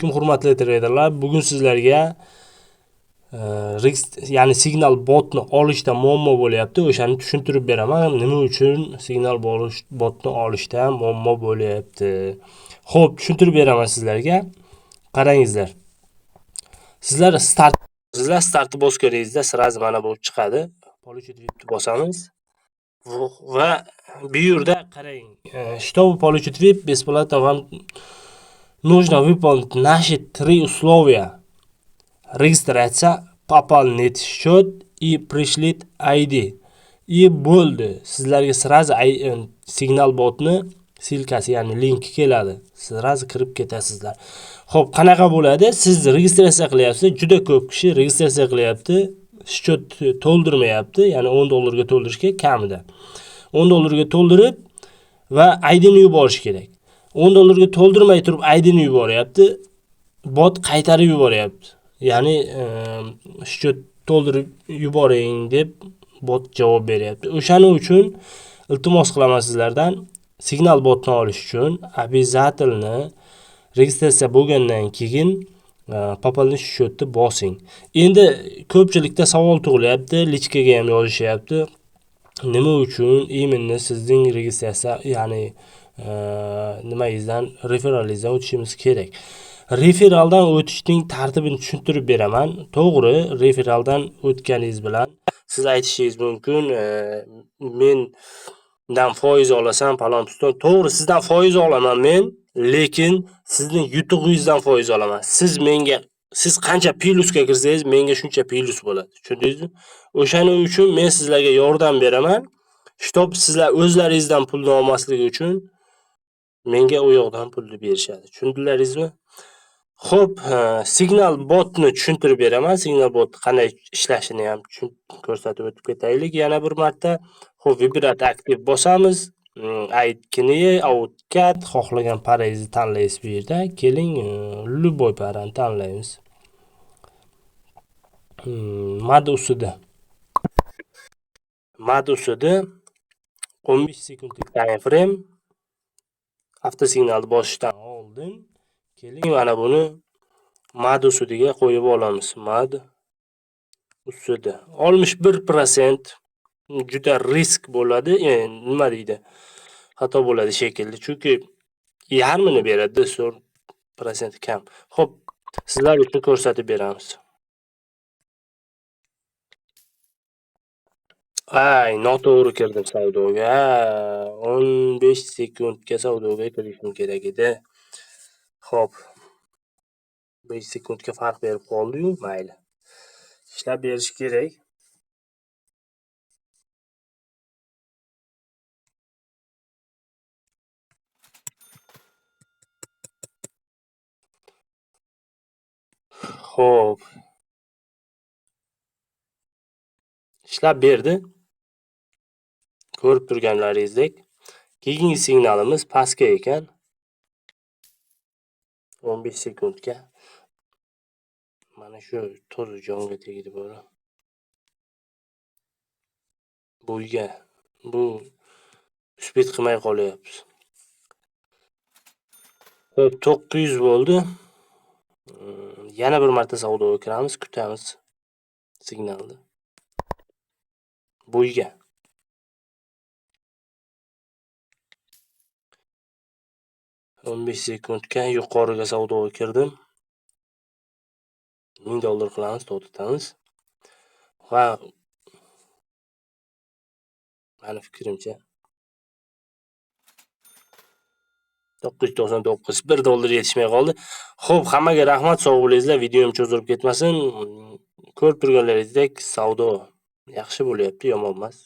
alaykum hurmatli traderlar. Bugun sizlarga ya'ni signal botni olishda muammo bo'lyapti. O'shani tushuntirib beraman. Nima uchun signal botni olishda muammo bo'lyapti. Xo'p, tushuntirib beraman sizlarga. Qarangizlar. Sizlar startni bosganingizda sразу mana bu chiqadi. Получить VIP bosamiz. Va bu yerda qarang. Чтобы получить VIP бесплатно вам нужно выполнить наши 3 условия. Registratsiya, пополнить счет и пришлить ID. И bo'ldi. Sizlarga sразу signal botni silkasi, ya'ni linki keladi. Sразу kirib ketasizlar. Xo'p, qanaqa bo'ladi? Siz registratsiya qilyapsiz. Juda ko'p kishi registratsiya qilyapti. Счет to'ldirmayapti, ya'ni $10 ga to'ldirishga kamida. $10 ga to'ldirib va ID ni yuborish kerak. $10 ga to'ldirmay turib ID ni yuboryapti. Bot qaytarib yuboryapti. Ya'ni счет to'ldirib yuboring deb bot javob beryapti. O'shaning uchun iltimos qilaman sizlardan, signal botni olish uchun обязательно registratsiya bo'lgandan keyin пополнить счетni bosing. Endi ko'pchilikda savol tug'ilyapti, lichkaga ham yozishyapti. Nima uchun именно sizning registratsiya, ya'ni nimangizdan, referalingizdan o'tishimiz kerak? Referaldan o'tishning tartibini tushuntirib beraman. To'g'ri, referaldan o'tganingiz bilan siz aytishingiz mumkin, mendan foiz olasan, falon piston. To'g'ri, sizdan foiz olaman men, lekin sizning yutug'ingizdan foiz olaman. Siz qancha plyusga kirsangiz, menga shuncha plyus bo'ladi. Tushundingizmi? O'shaning uchun men sizlarga yordam beraman. Чтоб sizlar o'zlaringizdan pulni olmasligi uchun menga u yoqdan pulni berishadi. Tushundilaringizmi? Xo'p, signal botni tushuntirib beraman. Signal bot qanday ishlashini ham ko'rsatib o'tib ketaylik yana bir marta. Xo'p, vibrat aktiv bosamiz. Aytkini, outcat, xohlagan parangizni tanlaysiz bu yerda. Keling, любой parani tanlaymiz. Mad usida 15 sekundlik time frame. Avto signalni bosishdan oldin keling mana buni mad usudiga qo'yib olamiz. Mad usudi 61% juda risk bo'ladi. Nima deydi? Xato bo'ladi shekilli. Chunki yarmini beradi, 4% kam. Xo'p, sizlar uchun ko'rsatib beramiz. Noto'g'ri kirdim savdoga. 15 sekundga savdoga kirishim kerak edi. Xo'p. 5 sekundga farq berib qoldi-yu, mayli. Ishlab berish kerak. Xo'p. Ishlab berdi. Ko'rib turganlaringizdek, keyingi signalimiz pastga ekan. 15 sekundga. Mana shu to'z jonga tegdi bora. Bu uspet qilmay qolyapmiz. Xo'p, 900 bo'ldi. Yana bir marta savdoga kiramiz, kutamiz signalni. Bo'yga. 15 sekundga yuqoriga savdoga kirdim. $1000 qilamiz, to'xtatamiz. Va meni fikrimcha 999 $1 yetishmay qoldi. Xo'p, hammaga rahmat, sog' bo'lingizlar. Videom cho'zilib ketmasin. Ko'rib turganlaringizdek savdo yaxshi bo'lyapti, yomon emas.